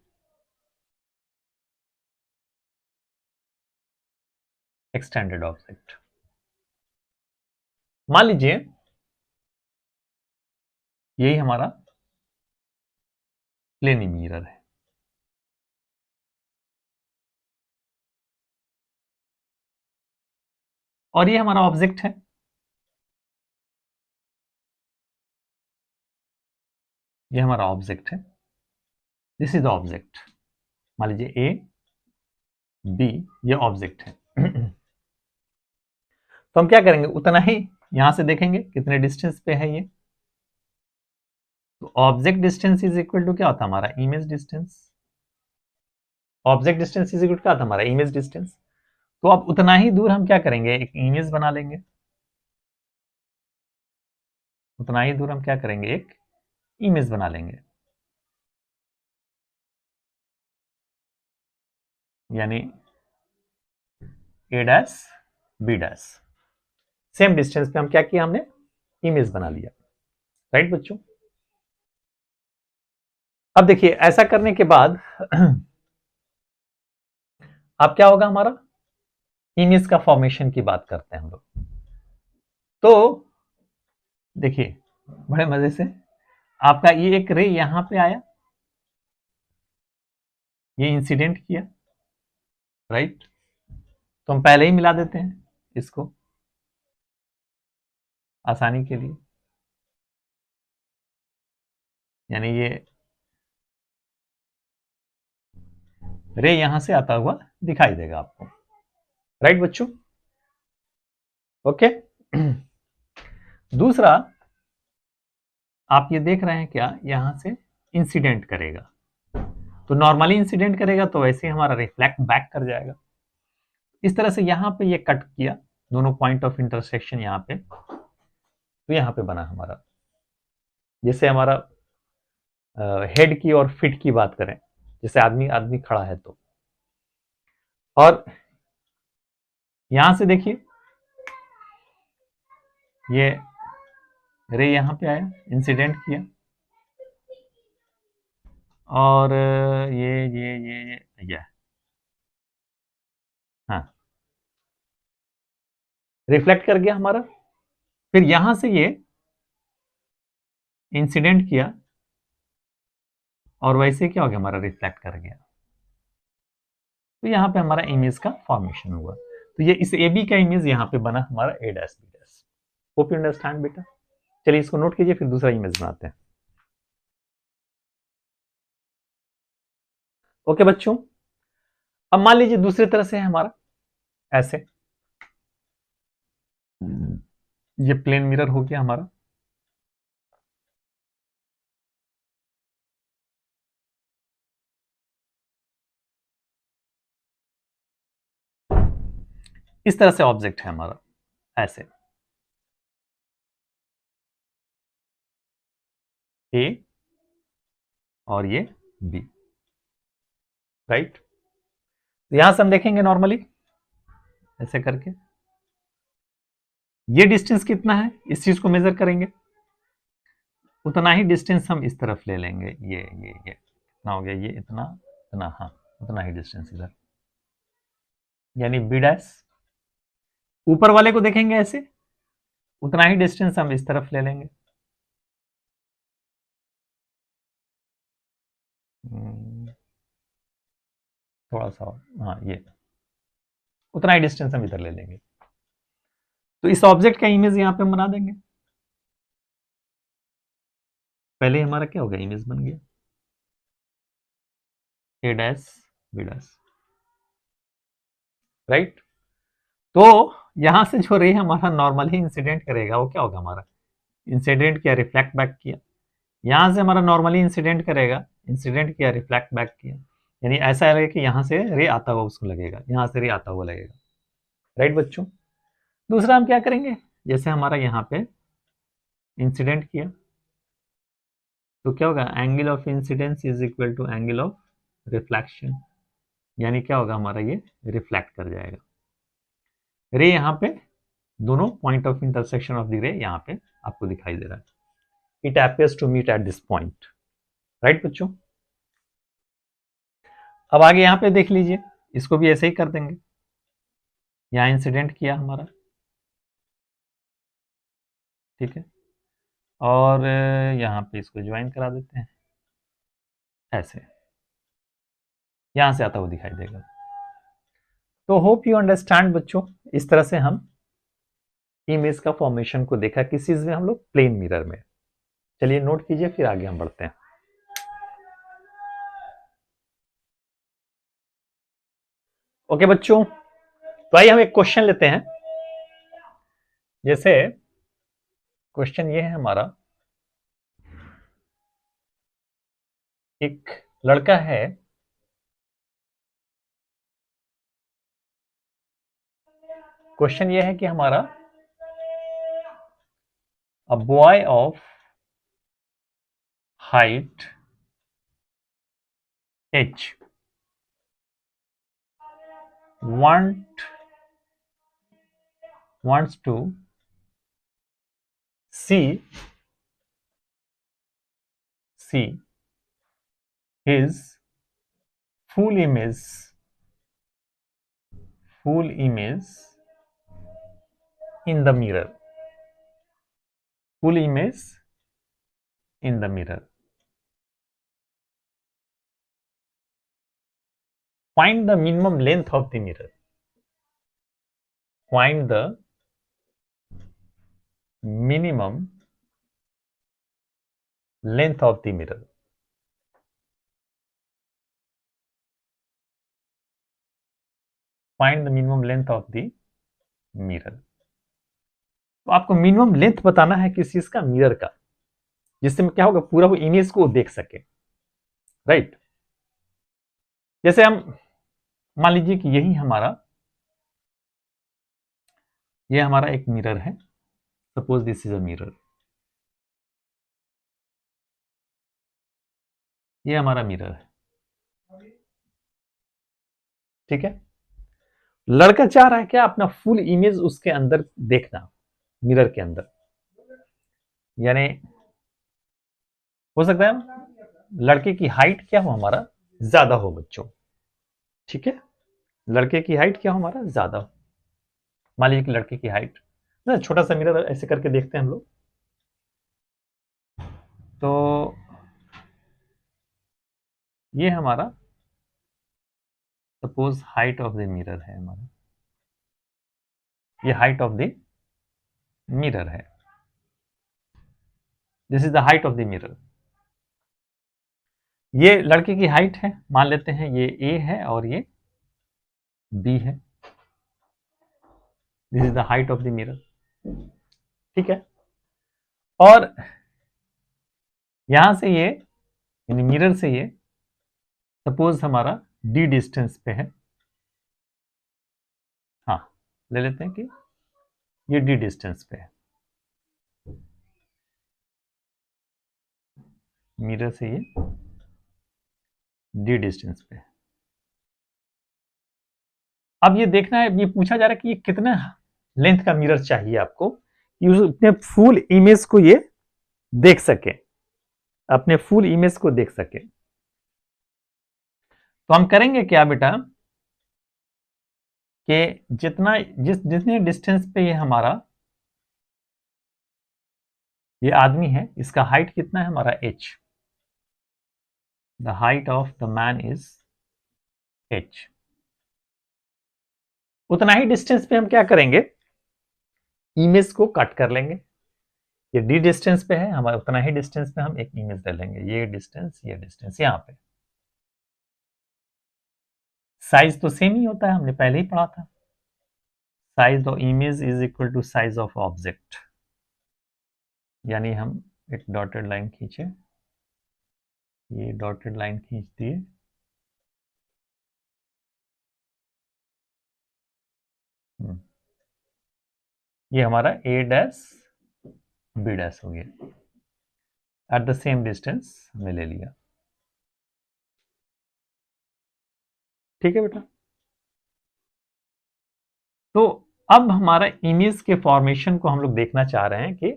एक्सटेंडेड ऑब्जेक्ट। मान लीजिए यही हमारा प्लेन मिरर है, और ये हमारा ऑब्जेक्ट है, ये हमारा ऑब्जेक्ट है, दिस इज द ऑब्जेक्ट। मान लीजिए ए बी, ये ऑब्जेक्ट है। तो हम क्या करेंगे, उतना ही यहां से देखेंगे कितने डिस्टेंस पे है ये। तो object distance is equal to क्या होता है हमारा, image distance. Object distance is equal to क्या होता है हमारा, इमेज डिस्टेंस। तो अब उतना ही दूर हम क्या करेंगे, एक इमेज बना लेंगे। उतना ही दूर हम क्या करेंगे, एक इमेज बना लेंगे, यानी A dash B dash, same distance पे हम क्या किया, हमने इमेज बना लिया, राइट बच्चों। अब देखिए ऐसा करने के बाद अब क्या होगा हमारा, इमेज का फॉर्मेशन की बात करते हैं हम लोग। तो देखिए बड़े मजे से आपका ये एक रे यहां पे आया, ये इंसिडेंट किया, राइट। तो हम पहले ही मिला देते हैं इसको आसानी के लिए, यानी ये रे यहां से आता हुआ दिखाई देगा आपको, राइट बच्चों। ओके। दूसरा आप ये देख रहे हैं क्या, यहां से इंसिडेंट करेगा, तो नॉर्मली इंसिडेंट करेगा तो वैसे ही हमारा रिफ्लेक्ट बैक कर जाएगा। इस तरह से यहां पे ये कट किया, दोनों पॉइंट ऑफ इंटरसेक्शन यहां पे, तो यहां पे बना हमारा, जैसे हमारा हेड की और फिट की बात करें, जैसे आदमी आदमी खड़ा है तो, और यहां से देखिए ये रे यहां पे आया, इंसिडेंट किया, और ये हाँ रिफ्लेक्ट कर गया हमारा। फिर यहां से ये इंसिडेंट किया, और वैसे क्या हो गया हमारा, रिफ्लेक्ट कर गया। तो यहां पे हमारा इमेज का फॉर्मेशन हुआ। तो ये इस ए बी का इमेज यहां पे बना हमारा A dash B dash. Hope you understand बेटा। चलिए इसको नोट कीजिए, फिर दूसरा इमेज बनाते हैं। ओके बच्चों, अब मान लीजिए दूसरी तरह से है हमारा, ऐसे ये प्लेन मिरर हो गया हमारा, इस तरह से ऑब्जेक्ट है हमारा, ऐसे ए और ये बी, राइट। यहां से हम देखेंगे नॉर्मली ऐसे करके, ये डिस्टेंस कितना है, इस चीज को मेजर करेंगे, उतना ही डिस्टेंस हम इस तरफ ले लेंगे, ये कितना हो गया, ये इतना इतना, हाँ उतना ही डिस्टेंस इधर, यानी बी डैश। ऊपर वाले को देखेंगे ऐसे, उतना ही डिस्टेंस हम इस तरफ ले लेंगे, थोड़ा सा और, हाँ ये उतना ही डिस्टेंस हम इधर ले लेंगे। तो इस ऑब्जेक्ट का इमेज यहां पे हम बना देंगे। पहले ही हमारा क्या हो गया, इमेज बन गया, ए डैश बी डैश, राइट। तो यहां से जो रे हमारा नॉर्मली इंसिडेंट करेगा वो क्या होगा हमारा, इंसिडेंट किया, रिफ्लेक्ट बैक किया। यहां से हमारा नॉर्मली इंसिडेंट करेगा, इंसिडेंट किया, रिफ्लेक्ट बैक किया, यानी ऐसा है कि यहां से रे आता हुआ उसको लगेगा, यहां से रे आता हुआ लगेगा। राइट बच्चों। दूसरा हम क्या करेंगे, जैसे हमारा यहाँ पे इंसिडेंट किया तो क्या होगा, angle of incidence is equal to angle of reflection, यानी क्या होगा हमारा, ये रिफ्लेक्ट कर जाएगा। रे यहाँ पे दोनों point of intersection of the ray यहाँ पे आपको दिखाई दे रहा है, it appears to meet at this point. Right बच्चों। अब आगे यहाँ पे देख लीजिए, इसको भी ऐसे ही कर देंगे। यहाँ इंसिडेंट किया हमारा, ठीक है, और यहाँ पे इसको ज्वाइन करा देते हैं ऐसे, यहां से आता हुआ दिखाई देगा। तो होप यू अंडरस्टैंड बच्चों, इस तरह से हम इमेज का फॉर्मेशन को देखा, किस चीज में, हम लोग प्लेन मिरर में। चलिए नोट कीजिए, फिर आगे हम बढ़ते हैं। ओके बच्चों, तो आइए हम एक क्वेश्चन लेते हैं। जैसे क्वेश्चन ये है हमारा, एक लड़का है, क्वेश्चन ये है कि हमारा a boy of height h wants to see his full image in the mirror, full image in the mirror. Find the minimum length of the mirror. Find the minimum length of the mirror. Find the minimum length of the mirror. तो आपको मिनिमम लेंथ बताना है किस चीज का, मिरर का, जिससे क्या होगा, पूरा वो इमेज को देख सके। राइट। जैसे हम मान लीजिए कि यही हमारा, ये हमारा एक मिरर है, suppose this is a mirror, ये हमारा मिरर है, ठीक है। लड़का चाह रहा है क्या, अपना फुल इमेज उसके अंदर देखना, मिरर के अंदर, यानी हो सकता है लड़के की हाइट क्या हो, हमारा ज्यादा हो बच्चों, ठीक है, लड़के की हाइट क्या हो, हमारा ज्यादा हो। मान लीजिए कि लड़के की हाइट ना, छोटा सा मिरर ऐसे करके देखते हैं हम लोग, तो ये हमारा suppose height of the mirror है हमारा, ये हाइट ऑफ द मिरर है, this is the height of the mirror. ये लड़के की हाइट है, मान लेते हैं ये ए है और ये बी है, this is the height of the mirror, ठीक है। और यहां से ये, यानी मिरर से ये सपोज हमारा डी डिस्टेंस पे है, हाँ ले लेते हैं कि ये डी डिस्टेंस पे है, मिरर से ये डी डिस्टेंस पे है। अब ये देखना है, ये पूछा जा रहा है कि ये कितना लेंथ का मिरर चाहिए आपको कि अपने फुल इमेज को ये देख सके, अपने फुल इमेज को देख सके। तो हम करेंगे क्या बेटा, कि जितना जितने डिस्टेंस पे ये हमारा ये आदमी है, इसका हाइट कितना है हमारा h, the height of the man is h, उतना ही डिस्टेंस पे हम क्या करेंगे, इमेज को कट कर लेंगे। ये डी डिस्टेंस पे है हमारा, उतना ही डिस्टेंस पे हम एक इमेज ले लेंगे, ये डिस्टेंस यहां पे। साइज तो सेम ही होता है, हमने पहले ही पढ़ा था, size of image is equal to size of object, यानी हम एक डॉटेड लाइन खींचे, ये डॉटेड लाइन खींच दिए, ये हमारा ए डैश बी डैश हो गया, एट द सेम डिस्टेंस हमने ले लिया। ठीक है बेटा। तो अब हमारा इमेज के फॉर्मेशन को हम लोग देखना चाह रहे हैं कि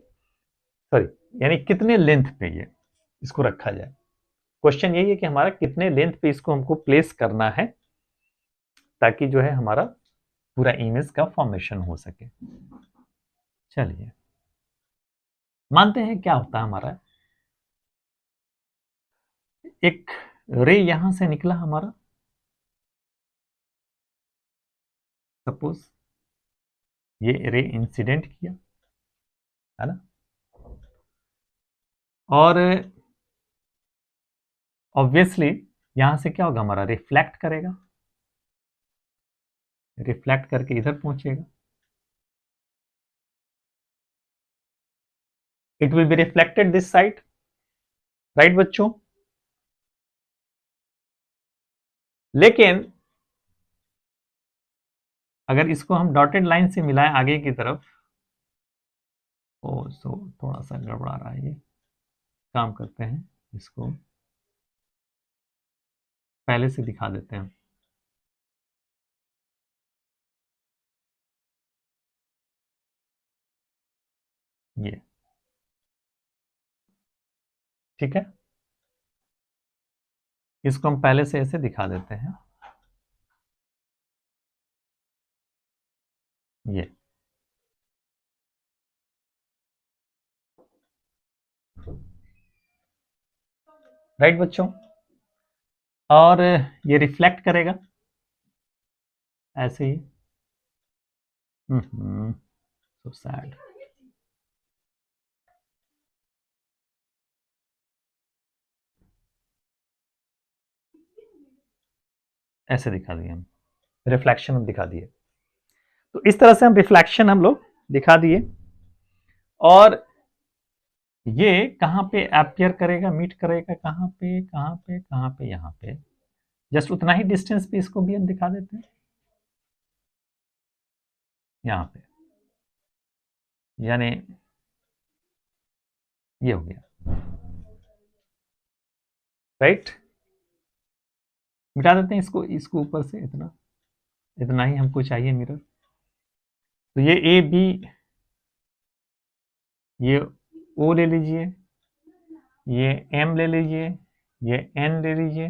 सॉरी यानी कितने लेंथ पे ये इसको रखा जाए। क्वेश्चन यही है कि हमारा कितने लेंथ पे इसको हमको प्लेस करना है ताकि जो है हमारा पूरा इमेज का फॉर्मेशन हो सके। चलिए मानते हैं क्या होता है हमारा, एक रे यहां से निकला हमारा, सपोज ये रे इंसिडेंट किया, है ना, और ऑब्वियसली यहां से क्या होगा हमारा, रिफ्लेक्ट करेगा, रिफ्लेक्ट करके इधर पहुंचेगा, it will be reflected this side, right बच्चों। लेकिन अगर इसको हम डॉटेड लाइन से मिलाएं आगे की तरफ, ओ सो थोड़ा सा गड़बड़ा रहा है, ये काम करते हैं, इसको पहले से दिखा देते हैं। ये ठीक है, इसको हम पहले से ऐसे दिखा देते हैं, ये राइट बच्चों। और ये रिफ्लेक्ट करेगा ऐसे ही, सो सैड, ऐसे दिखा दिए हम, रिफ्लेक्शन हम दिखा दिए। तो इस तरह से हम रिफ्लेक्शन हम लोग दिखा दिए, और ये कहां पे अपीयर करेगा, मीट करेगा, कहां पे कहां पे कहां पे, यहां पे, जस्ट उतना ही डिस्टेंस पे इसको भी हम दिखा देते हैं, यहां पे, यानी ये हो गया, राइट। मिटा देते हैं इसको, इसको ऊपर से इतना, इतना ही हमको चाहिए मिरर। तो ये ए बी, ये ओ ले लीजिए, ये एम ले लीजिए, ये एन ले लीजिए,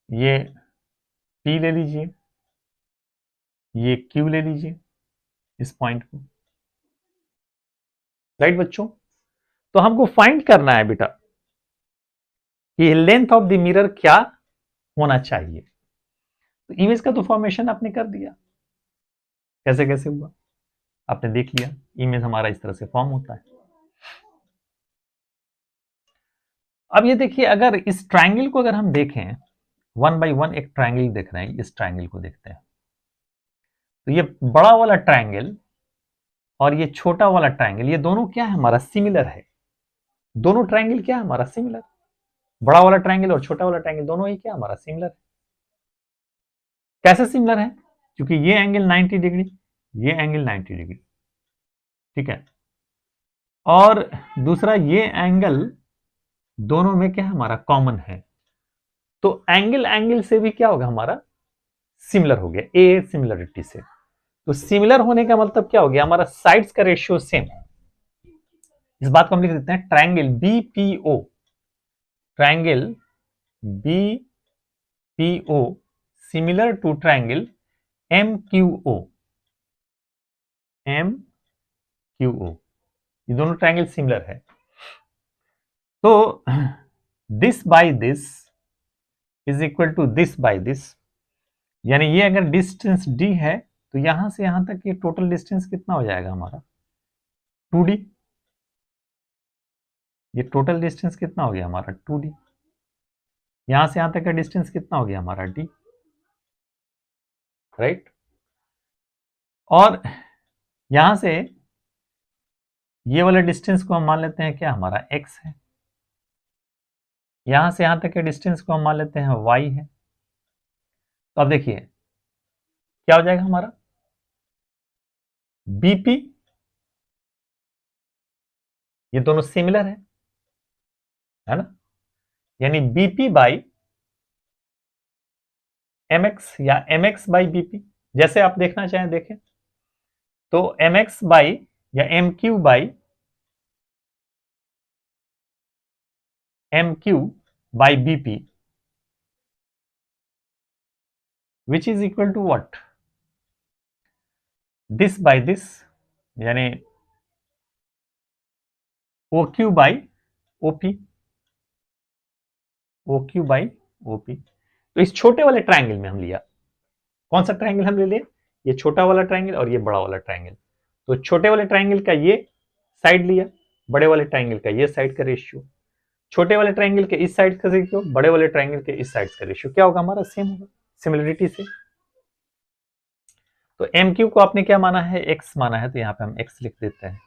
ये पी ले लीजिए, ये क्यू ले लीजिए, इस पॉइंट को, राइट बच्चों। तो हमको फाइंड करना है बेटा कि लेंथ ऑफ द मिरर क्या होना चाहिए। तो इमेज का तो फॉर्मेशन आपने कर दिया, कैसे कैसे हुआ आपने देख लिया, इमेज हमारा इस तरह से फॉर्म होता है। अब ये देखिए, अगर इस ट्रायंगल को अगर हम देखें, वन बाय वन एक ट्रायंगल देख रहे हैं, इस ट्रायंगल को देखते हैं, तो ये बड़ा वाला ट्रायंगल और ये छोटा वाला ट्रायंगल, ये दोनों क्या है हमारा, सिमिलर है। दोनों ट्रायंगल क्या है हमारा, सिमिलर। बड़ा वाला ट्रायंगल और छोटा वाला ट्रायंगल दोनों ही क्या हमारा, सिमिलर है। कैसे सिमिलर है, क्योंकि ये एंगल 90 डिग्री, ये एंगल 90 डिग्री, ठीक है, और दूसरा ये एंगल दोनों में क्या है हमारा, कॉमन है। तो एंगल एंगल से भी क्या होगा हमारा, सिमिलर हो गया, ए सिमिलरिटी से। तो सिमिलर होने का मतलब क्या हो गया, हमारा साइड्स का रेशियो सेम। इस बात को हम लिख देते हैं triangle BPO, triangle BPO similar to triangle MQO, MQO, ये दोनों ट्रायंगल सिमिलर है। तो this by this is equal to this by this, यानी ये अगर डिस्टेंस डी है तो यहां से यहां तक ये टोटल डिस्टेंस कितना हो जाएगा हमारा, 2d। ये टोटल डिस्टेंस कितना हो गया हमारा, 2d। यहां से यहां तक का डिस्टेंस कितना हो गया हमारा, d, राइट। और यहां से ये वाले डिस्टेंस को हम मान लेते हैं क्या, हमारा x है। यहां से यहां तक के डिस्टेंस को हम मान लेते हैं y है। तो अब देखिए क्या हो जाएगा हमारा, बीपी, ये दोनों सिमिलर है ना, यानी बीपी बाई mx या mx बाई बीपी, जैसे आप देखना चाहें देखें। तो mx बाई या mq by BP which is equal to what, this by this, यानी OQ by OP, OQ by OP। तो इस छोटे वाले ट्रायंगल में हम लिया, कौन सा ट्रायंगल हमने लिया, ये छोटा वाला ट्रायंगल और ये बड़ा वाला ट्रायंगल। तो छोटे वाले ट्रायंगल का ये साइड लिया, बड़े वाले ट्रायंगल का ये साइड का रेशियो, छोटे वाले ट्रायंगल के इस साइड का रेशियो, बड़े वाले ट्रायंगल के इस साइड का रेशियो क्या होगा हमारा, सेम होगा सिमिलरिटी से। तो एम क्यू को आपने क्या माना है, एक्स माना है, तो यहाँ पे हम एक्स लिख देते हैं।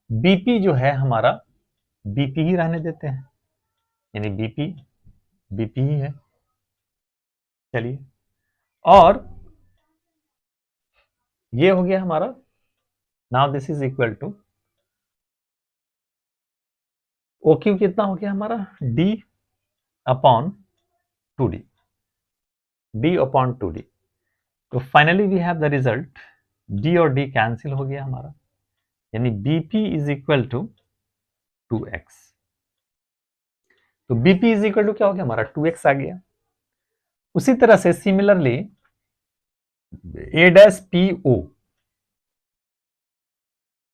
बीपी जो है हमारा बीपी ही रहने देते हैं, यानी बीपी बीपी ही है। चलिए, और ये हो गया हमारा, now this is equal to O Q कितना हो गया हमारा, D upon 2d, D upon 2d। तो finally we have the result, D और डी कैंसिल हो गया हमारा, यानी BP is equal to 2x। तो बीपी इज इक्वल टू क्या हो गया हमारा, 2x आ गया। उसी तरह से similarly A dash P O,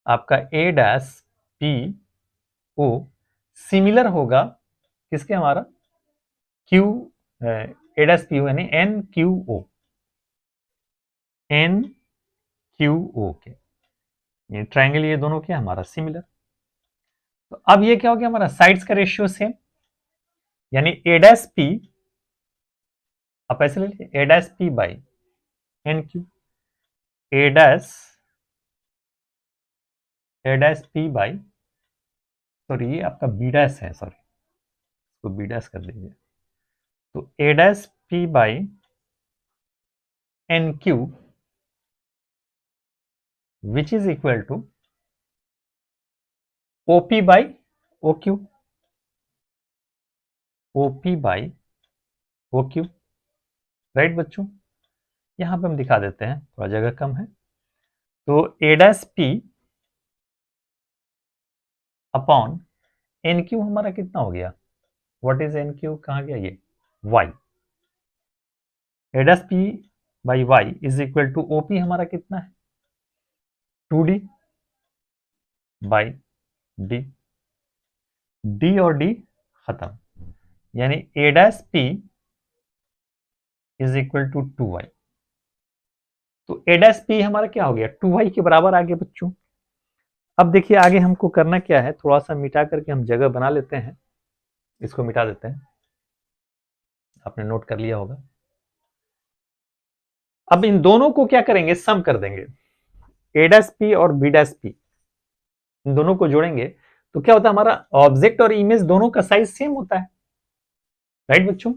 आपका A dash P O similar होगा किसके, हमारा Q, A dash P O यानी N Q O, N Q O के, ये ट्रायंगल ये दोनों क्या हमारा सिमिलर। तो अब ये क्या हो गया हमारा, साइड्स का रेशियो सेम, यानी ए डैश पी, आप ऐसे ले लीजिए A dash P by N Q, A dash P by, sorry ये आपका बी डैश है, सॉरी इसको बी डैश कर दीजिए। तो A dash P by N Q which is equal to OP by O Q, OP by O Q, right बच्चों। यहां पे हम दिखा देते हैं, थोड़ा जगह कम है। तो A dash P upon N Q हमारा कितना हो गया, व्हाट इज एन क्यू, कहां गया ये, Y. A dash P by Y is equal to OP हमारा कितना है, 2d बाई डी, डी और डी खत्म, यानी A dash P is equal to 2y। तो ए डैश पी हमारा क्या हो गया, 2y के बराबर आ गया बच्चों। अब देखिए आगे हमको करना क्या है, थोड़ा सा मिटा करके हम जगह बना लेते हैं, इसको मिटा देते हैं, आपने नोट कर लिया होगा। अब इन दोनों को क्या करेंगे, सम कर देंगे, ए डैश पी और बी डैश पी, इन दोनों को जोड़ेंगे तो क्या होता है, हमारा ऑब्जेक्ट और इमेज दोनों का साइज सेम होता है, राइट बच्चों।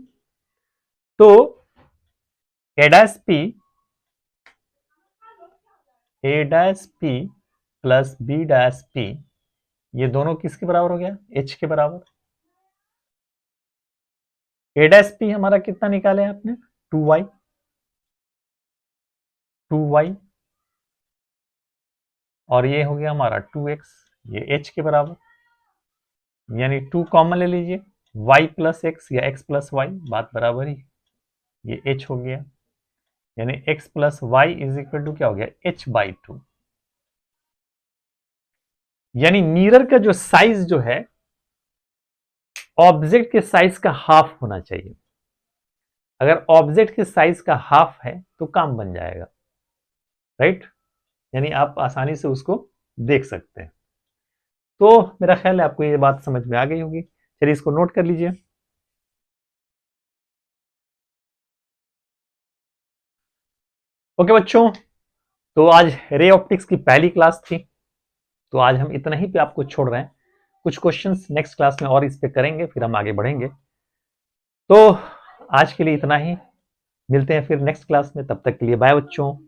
तो A dash P plus B dash P, ये दोनों किसके बराबर हो गया, एच के बराबर। ए डैश पी हमारा कितना निकाले आपने, 2y, 2y, और ये हो गया हमारा 2x, ये h के बराबर, यानी 2 कॉमन ले लीजिए, y प्लस एक्स या x प्लस वाई, बात बराबर ही, ये h हो गया, यानी x plus Y is equal to क्या हो गया, h बाई 2। यानी मिरर का जो साइज जो है ऑब्जेक्ट के साइज का हाफ होना चाहिए। अगर ऑब्जेक्ट के साइज का हाफ है तो काम बन जाएगा, राइट, यानी आप आसानी से उसको देख सकते हैं। तो मेरा ख्याल है आपको ये बात समझ में आ गई होगी, चलिए इसको नोट कर लीजिए। ओके बच्चों, तो आज रे ऑप्टिक्स की पहली क्लास थी, तो आज हम इतना ही पे आपको छोड़ रहे हैं। कुछ क्वेश्चंस नेक्स्ट क्लास में और इस पे करेंगे, फिर हम आगे बढ़ेंगे। तो आज के लिए इतना ही, मिलते हैं फिर नेक्स्ट क्लास में। तब तक के लिए बाय बच्चों।